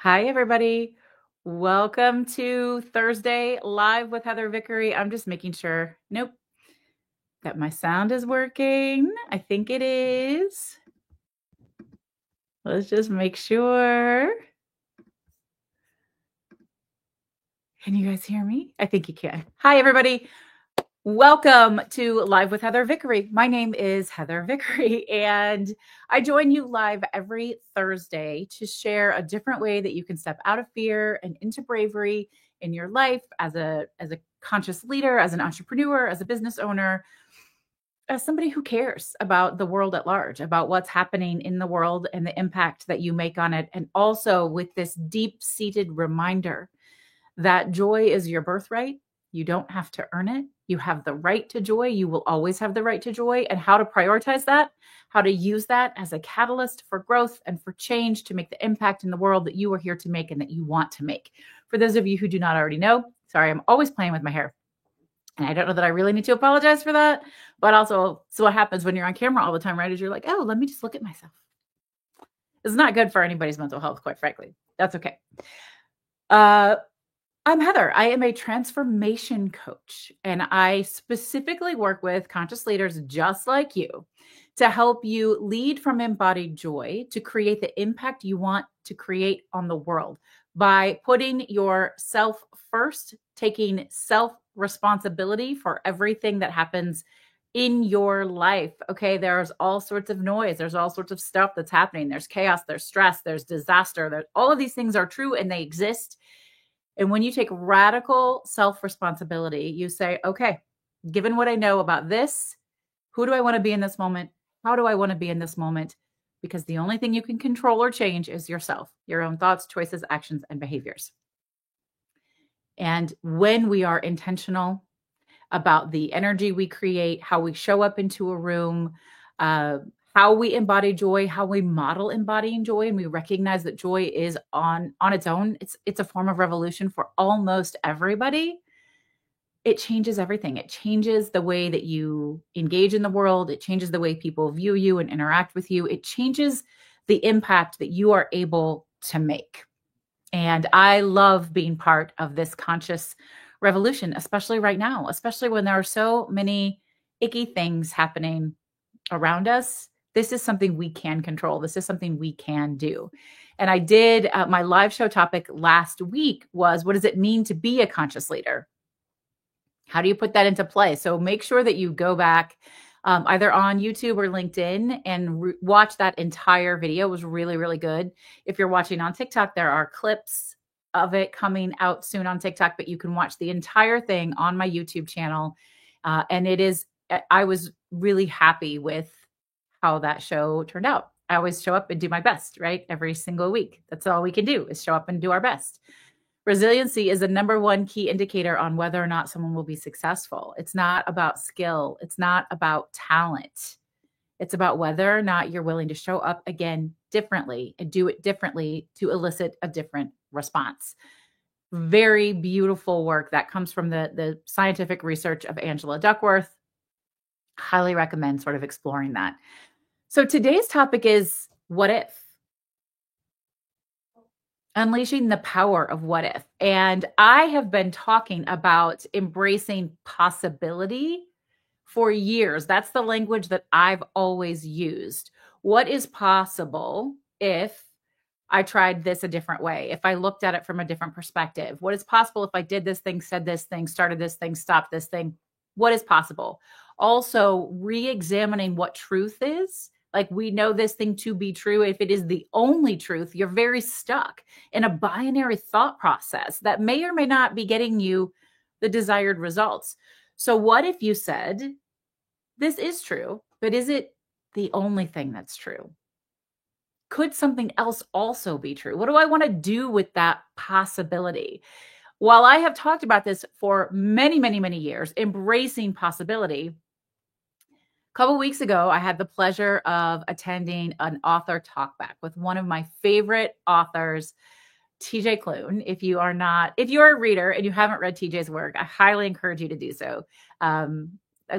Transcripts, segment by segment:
Hi, everybody. Welcome to Thursday Live with Heather Vickery. I'm just making sure, nope, that my sound is working. I think it is. Let's just make sure. Can you guys hear me? I think you can. Hi, everybody. Welcome to Live with Heather Vickery. My name is Heather Vickery, and I join you live every Thursday to share a different way that you can step out of fear and into bravery in your life as a conscious leader, as an entrepreneur, as a business owner, as somebody who cares about the world at large, about what's happening in the world and the impact that you make on it, and also with this deep-seated reminder that joy is your birthright. You don't have to earn it. You have the right to joy. You will always have the right to joy. And how to prioritize that, how to use that as a catalyst for growth and for change to make the impact in the world that you are here to make and that you want to make. For those of you who do not already know, sorry, I'm always playing with my hair. And I don't know that I really need to apologize for that. But also, so what happens when you're on camera all the time, right? Is you're like, oh, let me just look at myself. It's not good for anybody's mental health, quite frankly. That's okay. I'm Heather. I am a transformation coach, and I specifically work with conscious leaders just like you to help you lead from embodied joy to create the impact you want to create on the world by putting yourself first, taking self responsibility for everything that happens in your life. Okay, there's all sorts of noise, there's all sorts of stuff that's happening, there's chaos, there's stress, there's disaster, all of these things are true and they exist. And when you take radical self-responsibility, you say, okay, given what I know about this, who do I want to be in this moment? How do I want to be in this moment? Because the only thing you can control or change is yourself, your own thoughts, choices, actions, and behaviors. And when we are intentional about the energy we create, how we show up into a room, how we embody joy, how we model embodying joy, and we recognize that joy is on its own. It's a form of revolution for almost everybody. It changes everything. It changes the way that you engage in the world. It changes the way people view you and interact with you. It changes the impact that you are able to make. And I love being part of this conscious revolution, especially right now, especially when there are so many icky things happening around us. This is something we can control. This is something we can do. And I did my live show topic last week was, what does it mean to be a conscious leader? How do you put that into play? So make sure that you go back either on YouTube or LinkedIn and watch that entire video. It was really, really good. If you're watching on TikTok, there are clips of it coming out soon on TikTok, but you can watch the entire thing on my YouTube channel. And I was really happy with how that show turned out. I always show up and do my best, right? Every single week. That's all we can do is show up and do our best. Resiliency is the number one key indicator on whether or not someone will be successful. It's not about skill. It's not about talent. It's about whether or not you're willing to show up again differently and do it differently to elicit a different response. Very beautiful work that comes from the scientific research of Angela Duckworth. Highly recommend sort of exploring that. So today's topic is what if? Unleashing the power of what if. And I have been talking about embracing possibility for years. That's the language that I've always used. What is possible if I tried this a different way? If I looked at it from a different perspective? What is possible if I did this thing, said this thing, started this thing, stopped this thing? What is possible? Also, re-examining what truth is. Like, we know this thing to be true. If it is the only truth, you're very stuck in a binary thought process that may or may not be getting you the desired results. So what if you said, this is true, but is it the only thing that's true? Could something else also be true? What do I want to do with that possibility? While I have talked about this for many, many, many years, embracing possibility, a couple weeks ago, I had the pleasure of attending an author talkback with one of my favorite authors, TJ Klune. If you're a reader and you haven't read TJ's work, I highly encourage you to do so. I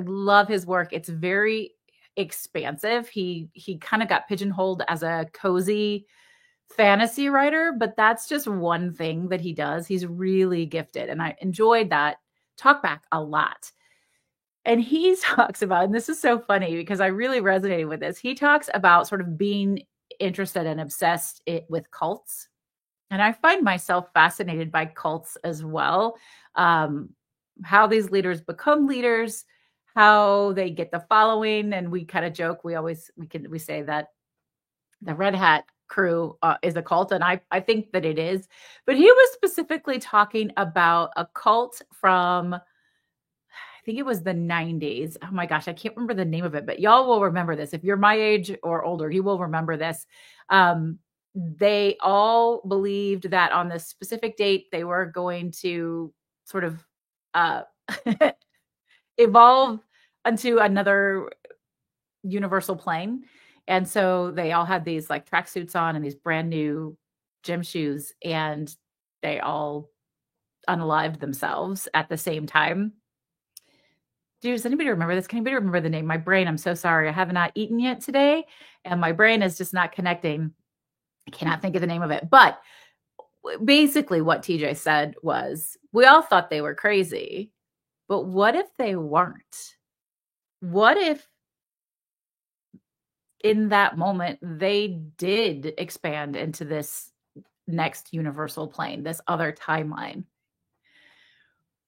love his work. It's very expansive. He kind of got pigeonholed as a cozy fantasy writer, but that's just one thing that he does. He's really gifted. And I enjoyed that talk back a lot. And he talks about, and this is so funny because I really resonated with this. He talks about sort of being interested and obsessed with cults. And I find myself fascinated by cults as well. How these leaders become leaders, how they get the following. And we kind of joke, we say that the Red Hat crew is a cult, and I think that it is. But he was specifically talking about a cult from, I think it was the 90s. Oh my gosh, I can't remember the name of it, but y'all will remember this. If you're my age or older, you will remember this. They all believed that on this specific date, they were going to sort of uh, evolve into another universal plane. And so they all had these like tracksuits on and these brand new gym shoes, and they all unalived themselves at the same time. Does anybody remember this? Can anybody remember the name? My brain, I'm so sorry. I have not eaten yet today, and my brain is just not connecting. I cannot think of the name of it. But basically, what TJ said was, we all thought they were crazy, but what if they weren't? What if in that moment they did expand into this next universal plane, this other timeline?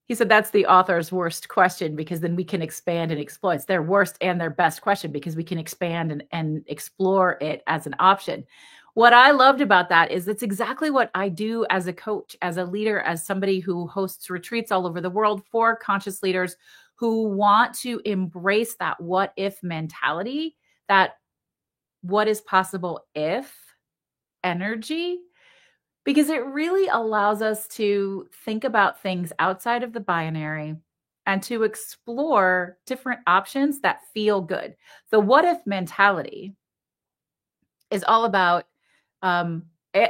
He said that's the author's worst question, because then we can expand and explore. It's their worst and their best question, because we can expand and explore it as an option. What I loved about that is it's exactly what I do as a coach, as a leader, as somebody who hosts retreats all over the world for conscious leaders who want to embrace that what if mentality, that what is possible if energy, because it really allows us to think about things outside of the binary and to explore different options that feel good. The what if mentality is all about, A,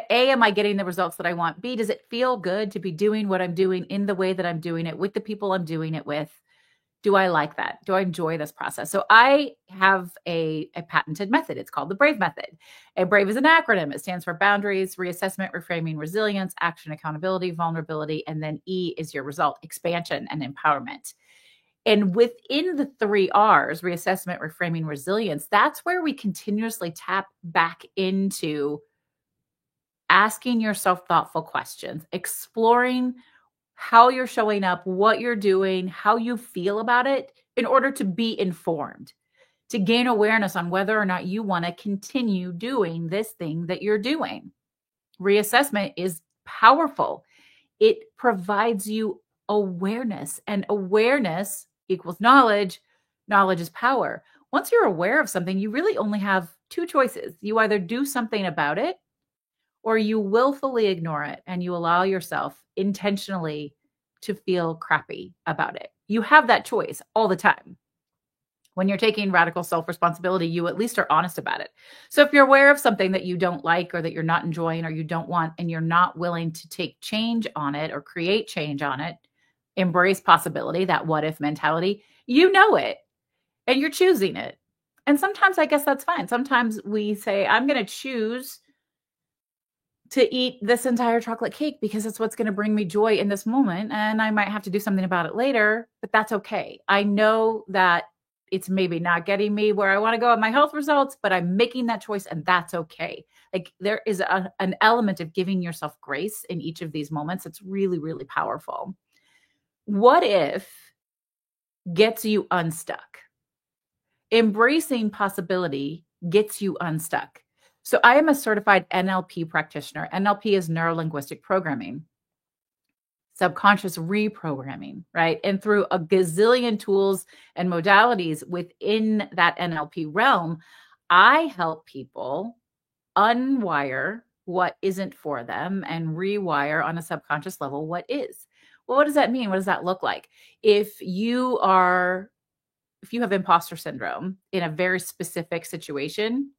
am I getting the results that I want? B, does it feel good to be doing what I'm doing in the way that I'm doing it with the people I'm doing it with? Do I like that? Do I enjoy this process? So I have a patented method. It's called the BRAVE method. And BRAVE is an acronym. It stands for boundaries, reassessment, reframing, resilience, action, accountability, vulnerability. And then E is your result, expansion and empowerment. And within the 3 R's, reassessment, reframing, resilience, that's where we continuously tap back into asking yourself thoughtful questions, exploring how you're showing up, what you're doing, how you feel about it, in order to be informed, to gain awareness on whether or not you want to continue doing this thing that you're doing. Reassessment is powerful. It provides you awareness, and awareness equals knowledge. Knowledge is power. Once you're aware of something, you really only have 2 choices. You either do something about it, or you willfully ignore it and you allow yourself intentionally to feel crappy about it. You have that choice all the time. When you're taking radical self-responsibility, you at least are honest about it. So if you're aware of something that you don't like, or that you're not enjoying, or you don't want, and you're not willing to take change on it or create change on it, embrace possibility, that what if mentality, you know it and you're choosing it. And sometimes I guess that's fine. Sometimes we say, I'm going to choose to eat this entire chocolate cake because it's what's going to bring me joy in this moment. And I might have to do something about it later, but that's okay. I know that it's maybe not getting me where I want to go with my health results, but I'm making that choice, and that's okay. Like, there is an element of giving yourself grace in each of these moments. It's really, really powerful. What if gets you unstuck? Embracing possibility gets you unstuck. So I am a certified NLP practitioner. NLP is neuro-linguistic programming, subconscious reprogramming, right? And through a gazillion tools and modalities within that NLP realm, I help people unwire what isn't for them and rewire on a subconscious level what is. Well, what does that mean? What does that look like? If you have imposter syndrome in a very specific situation,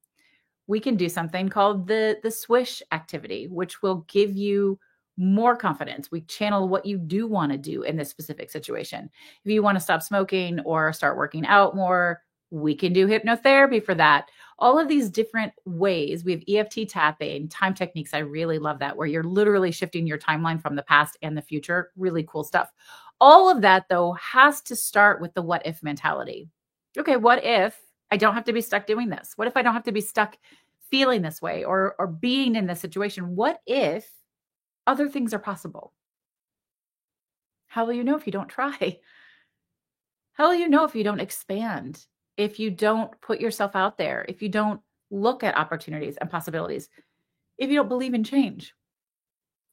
we can do something called the swish activity, which will give you more confidence. We channel what you do want to do in this specific situation. If you want to stop smoking or start working out more, we can do hypnotherapy for that. All of these different ways. We have EFT tapping, time techniques. I really love that, where you're literally shifting your timeline from the past and the future. Really cool stuff. All of that, though, has to start with the what if mentality. Okay, what if I don't have to be stuck doing this? What if I don't have to be stuck feeling this way or being in this situation? What if other things are possible? How will you know if you don't try? How will you know if you don't expand? If you don't put yourself out there? If you don't look at opportunities and possibilities? If you don't believe in change?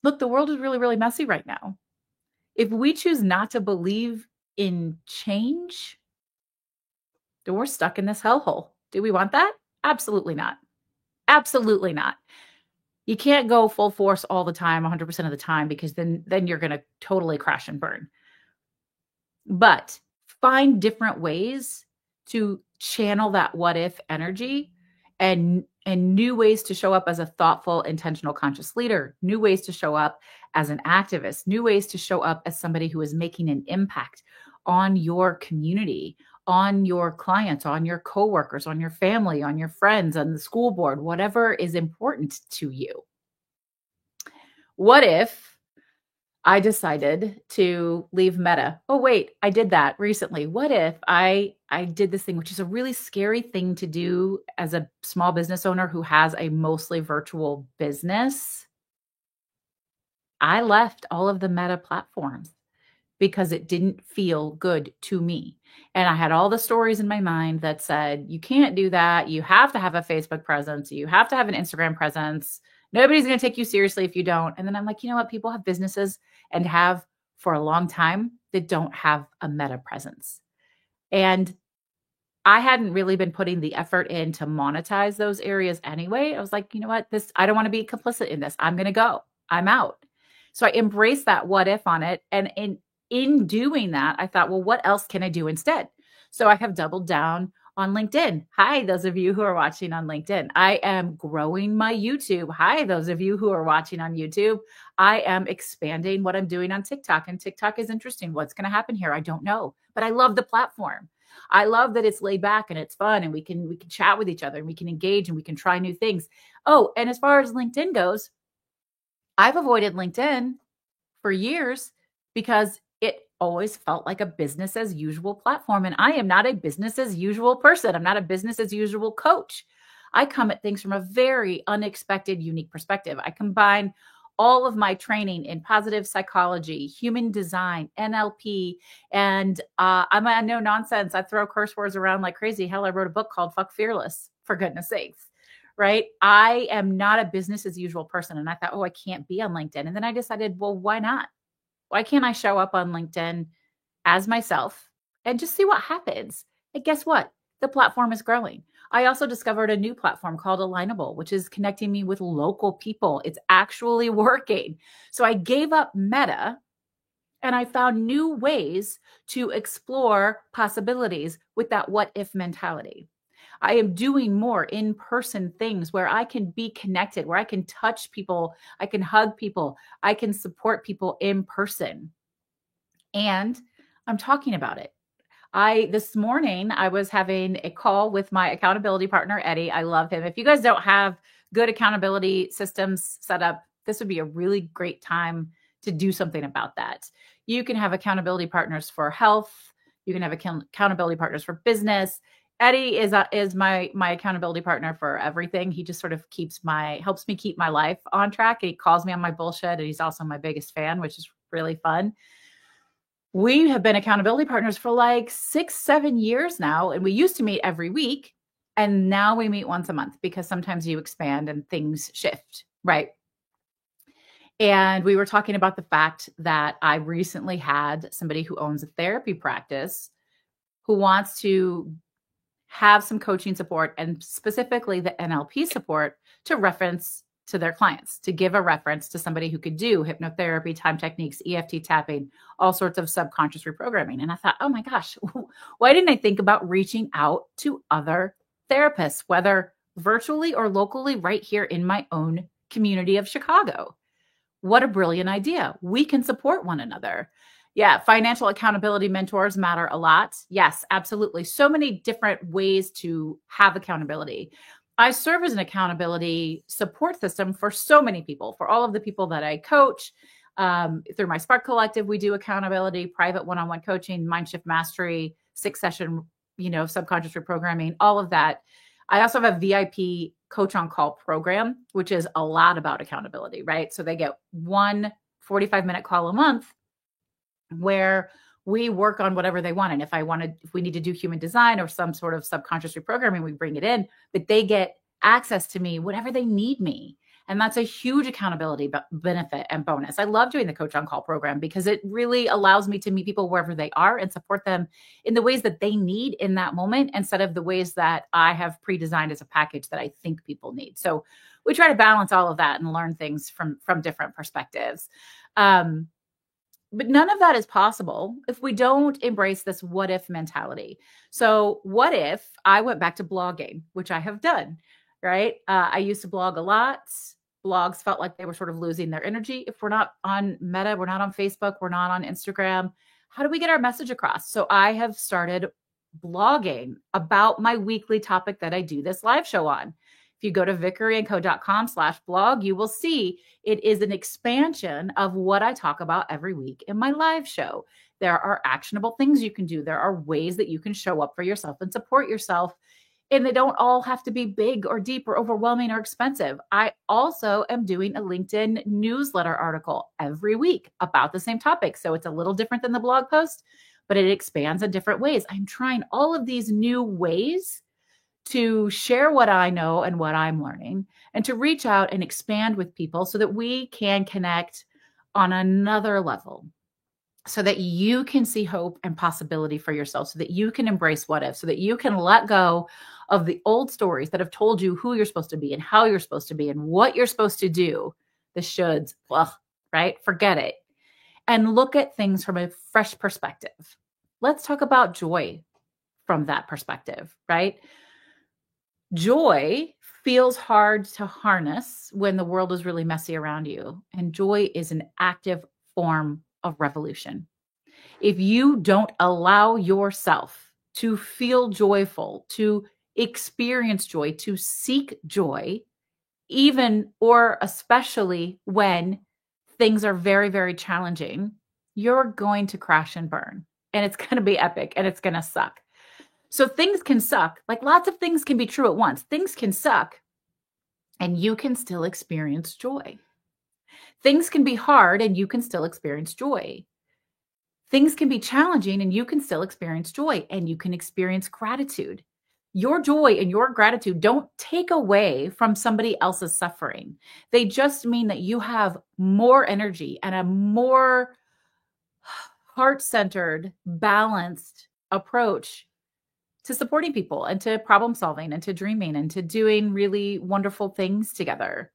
Look, the world is really, really messy right now. If we choose not to believe in change, then we're stuck in this hellhole. Do we want that? Absolutely not. Absolutely not. You can't go full force all the time, 100% of the time, because then you're going to totally crash and burn. But find different ways to channel that what if energy and new ways to show up as a thoughtful, intentional, conscious leader, new ways to show up as an activist, new ways to show up as somebody who is making an impact on your community, on your clients, on your coworkers, on your family, on your friends, on the school board, whatever is important to you. What if I decided to leave Meta? Oh, wait, I did that recently. What if I did this thing, which is a really scary thing to do as a small business owner who has a mostly virtual business? I left all of the Meta platforms because it didn't feel good to me. And I had all the stories in my mind that said, you can't do that. You have to have a Facebook presence. You have to have an Instagram presence. Nobody's going to take you seriously if you don't. And then I'm like, you know what? People have businesses and have for a long time that don't have a Meta presence. And I hadn't really been putting the effort in to monetize those areas anyway. I was like, you know what? I don't want to be complicit in this. I'm going to go. I'm out. So I embraced that what if on it. And in doing that, I thought, well, what else can I do instead? So I have doubled down on LinkedIn. Hi, those of you who are watching on LinkedIn. I am growing my YouTube. Hi, those of you who are watching on YouTube. I am expanding what I'm doing on TikTok, and TikTok is interesting. What's going to happen here? I don't know, but I love the platform. I love that it's laid back and it's fun, and we can chat with each other, and we can engage, and we can try new things. Oh, and as far as LinkedIn goes, I've avoided LinkedIn for years because it always felt like a business as usual platform. And I am not a business as usual person. I'm not a business as usual coach. I come at things from a very unexpected, unique perspective. I combine all of my training in positive psychology, human design, NLP, and I'm a no nonsense. I throw curse words around like crazy. Hell, I wrote a book called Fuck Fearless, for goodness sakes. Right? I am not a business as usual person. And I thought, oh, I can't be on LinkedIn. And then I decided, well, why not? Why can't I show up on LinkedIn as myself and just see what happens? And guess what? The platform is growing. I also discovered a new platform called Alignable, which is connecting me with local people. It's actually working. So I gave up Meta and I found new ways to explore possibilities with that what if mentality. I am doing more in-person things where I can be connected, where I can touch people, I can hug people, I can support people in person. And I'm talking about it. This morning, I was having a call with my accountability partner, Eddie. I love him. If you guys don't have good accountability systems set up, this would be a really great time to do something about that. You can have accountability partners for health. You can have accountability partners for business. Eddie is my accountability partner for everything. He just sort of helps me keep my life on track. He calls me on my bullshit, and he's also my biggest fan, which is really fun. We have been accountability partners for like 6-7 years now, and we used to meet every week, and now we meet once a month because sometimes you expand and things shift, right? And we were talking about the fact that I recently had somebody who owns a therapy practice who wants to have some coaching support, and specifically the NLP support, to reference to their clients, to give a reference to somebody who could do hypnotherapy, time techniques, EFT tapping, all sorts of subconscious reprogramming. And I thought, oh my gosh, why didn't I think about reaching out to other therapists, whether virtually or locally, right here in my own community of Chicago? What a brilliant idea. We can support one another. Yeah, financial accountability mentors matter a lot. Yes, absolutely. So many different ways to have accountability. I serve as an accountability support system for so many people, for all of the people that I coach. Through my Spark Collective, we do accountability, private one-on-one coaching, Mind Shift Mastery, 6-session, subconscious reprogramming, all of that. I also have a VIP coach on call program, which is a lot about accountability, right? So they get one 45-minute call a month where we work on whatever they want. And if we need to do human design or some sort of subconscious reprogramming, we bring it in, but they get access to me whenever they need me. And that's a huge accountability benefit and bonus. I love doing the coach on call program because it really allows me to meet people wherever they are and support them in the ways that they need in that moment, instead of the ways that I have pre-designed as a package that I think people need. So we try to balance all of that and learn things from different perspectives. But none of that is possible if we don't embrace this what if mentality. So what if I went back to blogging, which I have done, right? I used to blog a lot. Blogs felt like they were sort of losing their energy. If we're not on Meta, we're not on Facebook, we're not on Instagram, how do we get our message across? So I have started blogging about my weekly topic that I do this live show on. If you go to vickeryandco.com/blog, you will see it is an expansion of what I talk about every week in my live show. There are actionable things you can do. There are ways that you can show up for yourself and support yourself. And they don't all have to be big or deep or overwhelming or expensive. I also am doing a LinkedIn newsletter article every week about the same topic. So it's a little different than the blog post, but it expands in different ways. I'm trying all of these new ways to share what I know and what I'm learning, and to reach out and expand with people so that we can connect on another level, so that you can see hope and possibility for yourself, so that you can embrace what if, so that you can let go of the old stories that have told you who you're supposed to be and how you're supposed to be and what you're supposed to do. The shoulds, right? Forget it. And look at things from a fresh perspective. Let's talk about joy from that perspective, right? Joy feels hard to harness when the world is really messy around you. And joy is an active form of revolution. If you don't allow yourself to feel joyful, to experience joy, to seek joy, even or especially when things are very, very challenging, you're going to crash and burn. And it's going to be epic and it's going to suck. So things can suck. Like, lots of things can be true at once. Things can suck and you can still experience joy. Things can be hard and you can still experience joy. Things can be challenging and you can still experience joy, and you can experience gratitude. Your joy and your gratitude don't take away from somebody else's suffering. They just mean that you have more energy and a more heart-centered, balanced approach to supporting people and to problem solving and to dreaming and to doing really wonderful things together.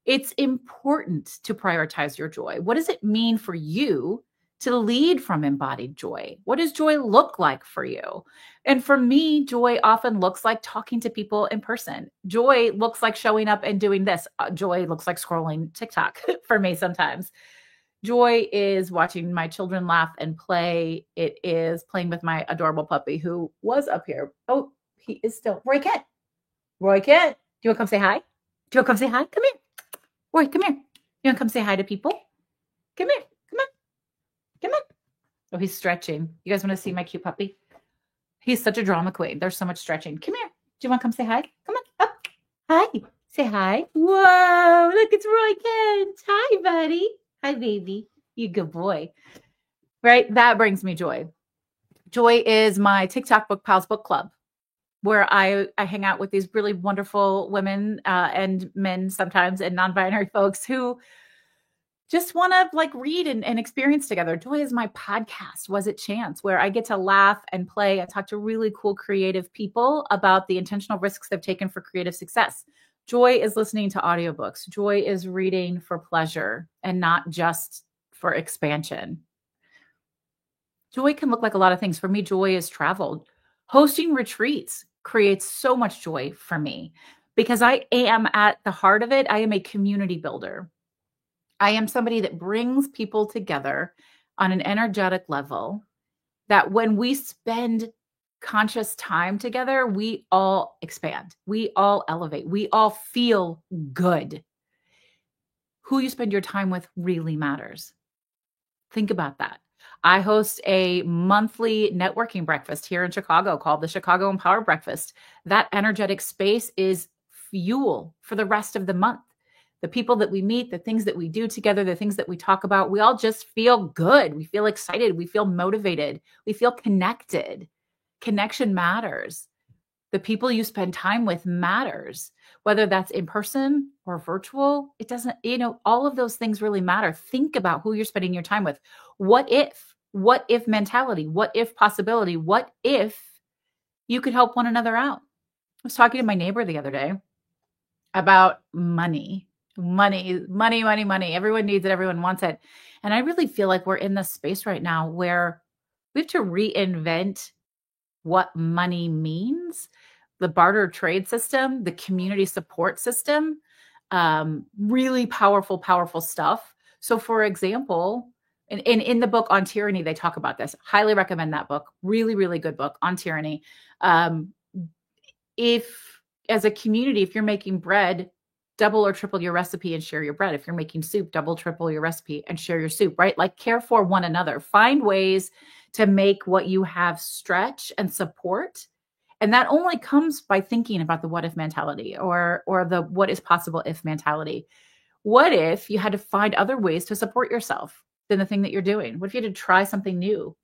It's important to prioritize your joy. What does it mean for you to lead from embodied joy? What does joy look like for you? And for me, joy often looks like talking to people in person. Joy looks like showing up and doing this. Joy looks like scrolling TikTok for me sometimes. Joy is watching my children laugh and play. It is playing with my adorable puppy who was up here. Oh, he is still. Roy Kent. Roy Kent. Do you want to come say hi? Do you want to come say hi? Come here. Roy, come here. You want to come say hi to people? Come here. Come on. Come on. Oh, he's stretching. You guys want to see my cute puppy? He's such a drama queen. There's so much stretching. Come here. Do you want to come say hi? Come on. Up. Hi. Say hi. Whoa. Look, it's Roy Kent. Hi, buddy. Hi, baby. You good boy. Right? That brings me joy. Joy is my TikTok Book Pals book club, where I hang out with these really wonderful women and men sometimes, and non-binary folks who just want to read and experience together. Joy is my podcast, Was It Chance, where I get to laugh and play and talk to really cool creative people about the intentional risks they've taken for creative success. Joy is listening to audiobooks. Joy is reading for pleasure and not just for expansion. Joy can look like a lot of things. For me, joy is travel. Hosting retreats creates so much joy for me because I am, at the heart of it, I am a community builder. I am somebody that brings people together on an energetic level, that when we spend conscious time together, we all expand. We all elevate. We all feel good. Who you spend your time with really matters. Think about that. I host a monthly networking breakfast here in Chicago called the Chicago Empower Breakfast. That energetic space is fuel for the rest of the month. The people that we meet, the things that we do together, the things that we talk about, we all just feel good. We feel excited. We feel motivated. We feel connected. Connection matters. The people you spend time with matters, whether that's in person or virtual. It doesn't, all of those things really matter. Think about who you're spending your time with. What if mentality, what if possibility, what if you could help one another out? I was talking to my neighbor the other day about money. Everyone needs it. Everyone wants it. And I really feel like we're in this space right now where we have to reinvent what money means, the barter trade system, the community support system, really powerful stuff. So for example, in the book On Tyranny, they talk about this. Highly recommend that book. Really, really good book on tyranny. If as a community, if you're making bread, double or triple your recipe and share your bread. If you're making soup, double, triple your recipe and share your soup, right? Like care for one another. Find ways to make what you have stretch and support. And that only comes by thinking about the what if mentality or the what is possible if mentality. What if you had to find other ways to support yourself than the thing that you're doing? What if you had to try something new?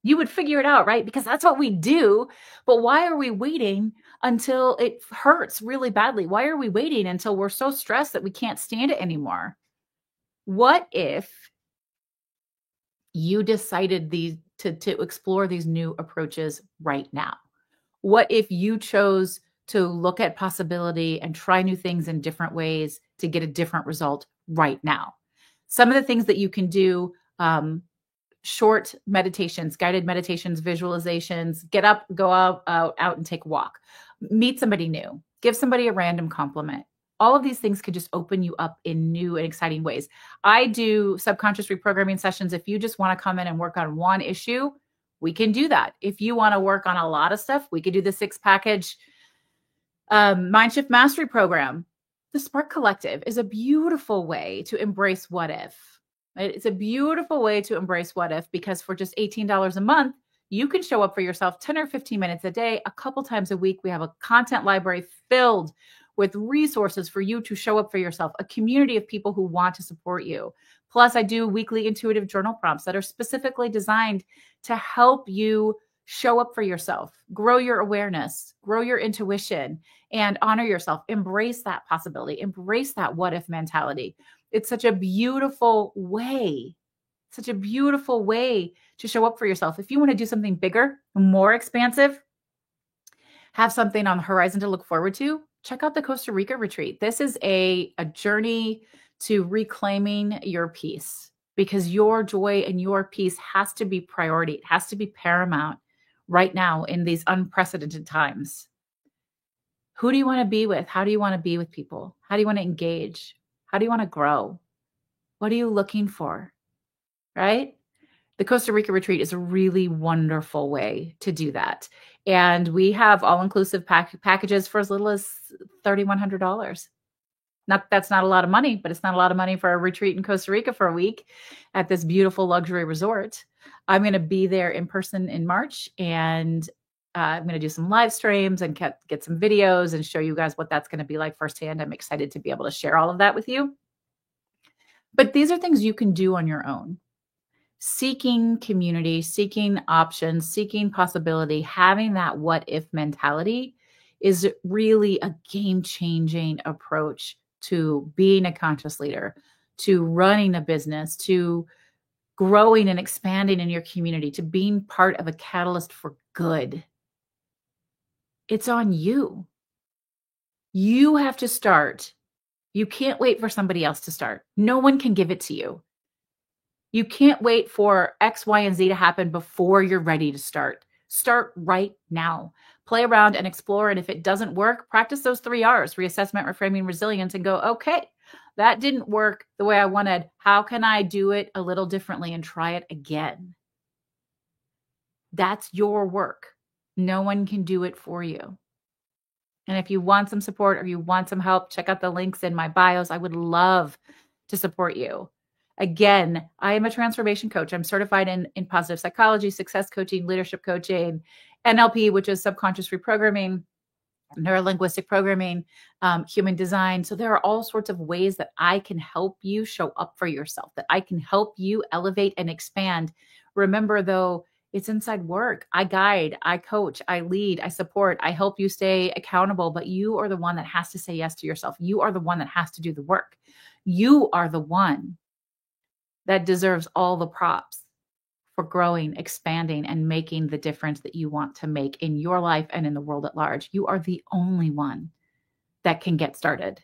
You would figure it out, right? Because that's what we do. But why are we waiting until it hurts really badly? Why are we waiting until we're so stressed that we can't stand it anymore? What if you decided to explore these new approaches right now? What if you chose to look at possibility and try new things in different ways to get a different result right now? Some of the things that you can do, short meditations, guided meditations, visualizations, get up, go out and take a walk, meet somebody new, give somebody a random compliment. All of these things could just open you up in new and exciting ways. I do subconscious reprogramming sessions. If you just want to come in and work on one issue, we can do that. If you want to work on a lot of stuff, we could do the 6-package Mindshift Mastery Program. The Spark Collective is a beautiful way to embrace what if. It's a beautiful way to embrace what if, because for just $18 a month, you can show up for yourself 10 or 15 minutes a day, a couple times a week. We have a content library filled with resources for you to show up for yourself, a community of people who want to support you. Plus, I do weekly intuitive journal prompts that are specifically designed to help you show up for yourself, grow your awareness, grow your intuition, and honor yourself. Embrace that possibility, embrace that what if mentality. It's such a beautiful way to show up for yourself. If you want to do something bigger, more expansive, have something on the horizon to look forward to, check out the Costa Rica retreat. This is a journey to reclaiming your peace, because your joy and your peace has to be priority. It has to be paramount right now in these unprecedented times. Who do you want to be with? How do you want to be with people? How do you want to engage? How do you want to grow? What are you looking for? Right? The Costa Rica retreat is a really wonderful way to do that. And we have all-inclusive packages for as little as $3,100. That's not a lot of money, but it's not a lot of money for a retreat in Costa Rica for a week at this beautiful luxury resort. I'm going to be there in person in March, and I'm going to do some live streams and get some videos and show you guys what that's going to be like firsthand. I'm excited to be able to share all of that with you. But these are things you can do on your own. Seeking community, seeking options, seeking possibility, having that what if mentality is really a game-changing approach to being a conscious leader, to running a business, to growing and expanding in your community, to being part of a catalyst for good. It's on you. You have to start. You can't wait for somebody else to start. No one can give it to you. You can't wait for X, Y, and Z to happen before you're ready to start. Start right now. Play around and explore. And if it doesn't work, practice those 3 R's: reassessment, reframing, resilience, and go, okay, that didn't work the way I wanted. How can I do it a little differently and try it again? That's your work. No one can do it for you. And if you want some support or you want some help, check out the links in my bios. I would love to support you. Again, I am a transformation coach. I'm certified in positive psychology, success coaching, leadership coaching, NLP, which is subconscious reprogramming, neurolinguistic programming, human design. So there are all sorts of ways that I can help you show up for yourself, that I can help you elevate and expand. Remember, though, it's inside work. I guide, I coach, I lead, I support, I help you stay accountable, but you are the one that has to say yes to yourself. You are the one that has to do the work. You are the one that deserves all the props for growing, expanding, and making the difference that you want to make in your life and in the world at large. You are the only one that can get started.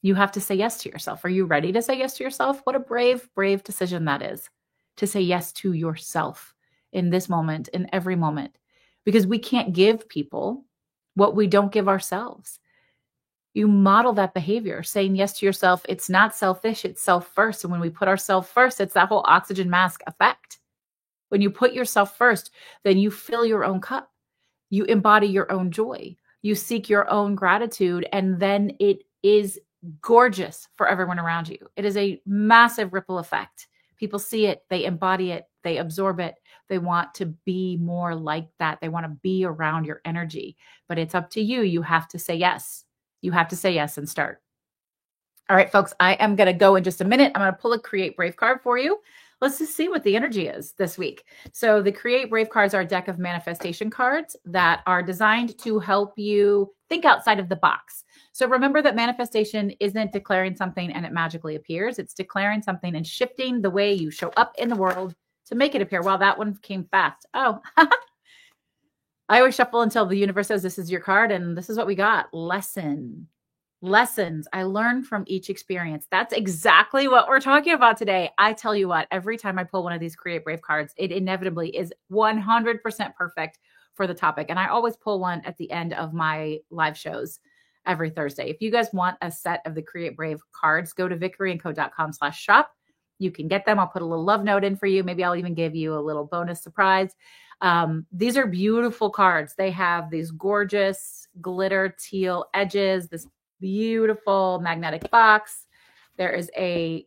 You have to say yes to yourself. Are you ready to say yes to yourself? What a brave, brave decision that is, to say yes to yourself in this moment, in every moment, because we can't give people what we don't give ourselves. You model that behavior, saying yes to yourself. It's not selfish, it's self first. And when we put ourselves first, it's that whole oxygen mask effect. When you put yourself first, then you fill your own cup. You embody your own joy. You seek your own gratitude, and then it is gorgeous for everyone around you. It is a massive ripple effect. People see it, they embody it, they absorb it. They want to be more like that. They want to be around your energy, but it's up to you. You have to say yes. You have to say yes and start. All right, folks, I am going to go in just a minute. I'm going to pull a Create Brave card for you. Let's just see what the energy is this week. So the Create Brave cards are a deck of manifestation cards that are designed to help you think outside of the box. So remember that manifestation isn't declaring something and it magically appears. It's declaring something and shifting the way you show up in the world to make it appear. Well, that one came fast. Oh, I always shuffle until the universe says this is your card, and this is what we got. Lessons I learned from each experience. That's exactly what we're talking about today. I tell you what, every time I pull one of these Create Brave cards, it inevitably is 100% perfect for the topic. And I always pull one at the end of my live shows every Thursday. If you guys want a set of the Create Brave cards, go to victoryandco.com/shop. You can get them. I'll put a little love note in for you. Maybe I'll even give you a little bonus surprise. These are beautiful cards. They have these gorgeous glitter teal edges, this beautiful magnetic box. There is a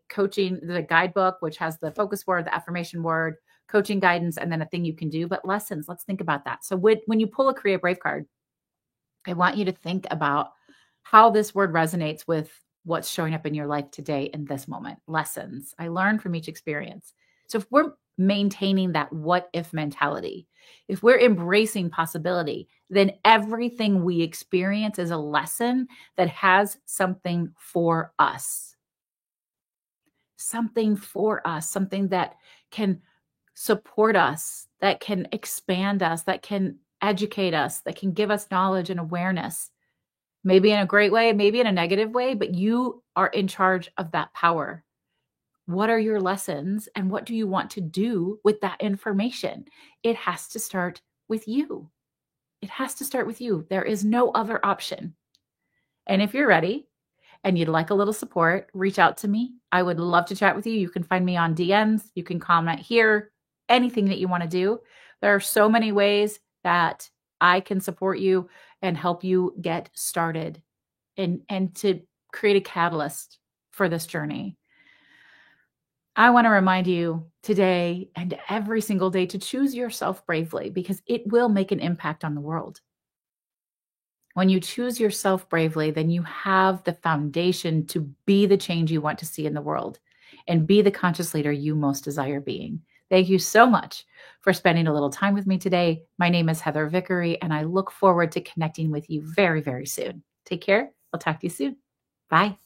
guidebook, which has the focus word, the affirmation word, coaching guidance, and then a thing you can do. But lessons, let's think about that. So when you pull a Create Brave card, I want you to think about how this word resonates with what's showing up in your life today in this moment. Lessons I learned from each experience. So if we're maintaining that what if mentality, if we're embracing possibility, then everything we experience is a lesson that has something for us. Something for us, something that can support us, that can expand us, that can educate us, that can give us knowledge and awareness. Maybe in a great way, maybe in a negative way, but you are in charge of that power. What are your lessons and what do you want to do with that information? It has to start with you. It has to start with you. There is no other option. And if you're ready and you'd like a little support, reach out to me. I would love to chat with you. You can find me on DMs. You can comment here, anything that you want to do. There are so many ways that I can support you and help you get started and to create a catalyst for this journey. I want to remind you today and every single day to choose yourself bravely because it will make an impact on the world. When you choose yourself bravely, then you have the foundation to be the change you want to see in the world and be the conscious leader you most desire being. Thank you so much for spending a little time with me today. My name is Heather Vickery, and I look forward to connecting with you very, very soon. Take care. I'll talk to you soon. Bye.